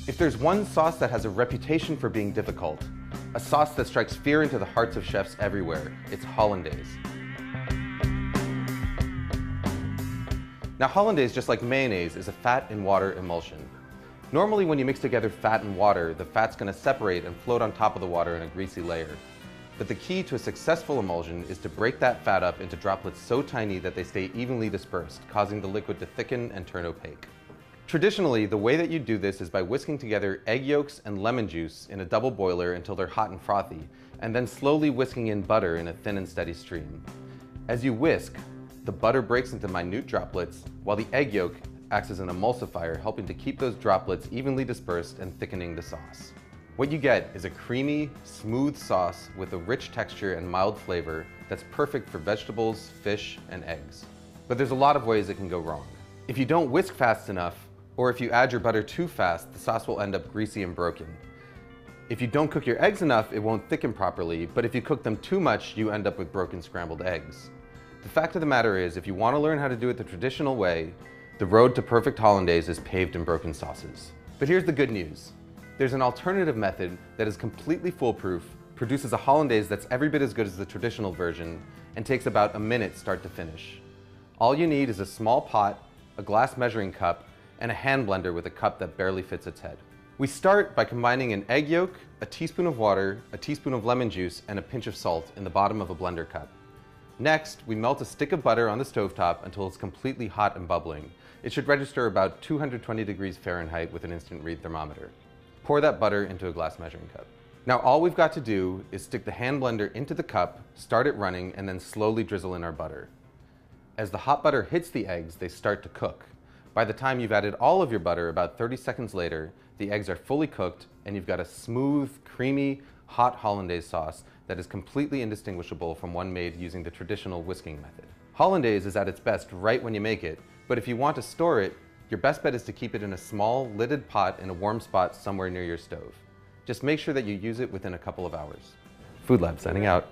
If there's one sauce that has a reputation for being difficult, a sauce that strikes fear into the hearts of chefs everywhere, it's hollandaise. Now hollandaise, just like mayonnaise, is a fat and water emulsion. Normally when you mix together fat and water, the fat's going to separate and float on top of the water in a greasy layer. But the key to a successful emulsion is to break that fat up into droplets so tiny that they stay evenly dispersed, causing the liquid to thicken and turn opaque. Traditionally, the way that you do this is by whisking together egg yolks and lemon juice in a double boiler until they're hot and frothy, and then slowly whisking in butter in a thin and steady stream. As you whisk, the butter breaks into minute droplets, while the egg yolk acts as an emulsifier, helping to keep those droplets evenly dispersed and thickening the sauce. What you get is a creamy, smooth sauce with a rich texture and mild flavor that's perfect for vegetables, fish, and eggs. But there's a lot of ways it can go wrong. If you don't whisk fast enough, or if you add your butter too fast, the sauce will end up greasy and broken. If you don't cook your eggs enough, it won't thicken properly, but if you cook them too much, you end up with broken scrambled eggs. The fact of the matter is, if you want to learn how to do it the traditional way, the road to perfect hollandaise is paved in broken sauces. But here's the good news. There's an alternative method that is completely foolproof, produces a hollandaise that's every bit as good as the traditional version, and takes about a minute start to finish. All you need is a small pot, a glass measuring cup, and a hand blender with a cup that barely fits its head. We start by combining an egg yolk, a teaspoon of water, a teaspoon of lemon juice, and a pinch of salt in the bottom of a blender cup. Next, we melt a stick of butter on the stovetop until it's completely hot and bubbling. It should register about 220 degrees Fahrenheit with an instant read thermometer. Pour that butter into a glass measuring cup. Now all we've got to do is stick the hand blender into the cup, start it running, and then slowly drizzle in our butter. As the hot butter hits the eggs, they start to cook. By the time you've added all of your butter, about 30 seconds later, the eggs are fully cooked and you've got a smooth, creamy, hot hollandaise sauce that is completely indistinguishable from one made using the traditional whisking method. Hollandaise is at its best right when you make it, but if you want to store it, your best bet is to keep it in a small, lidded pot in a warm spot somewhere near your stove. Just make sure that you use it within a couple of hours. Food Lab signing out.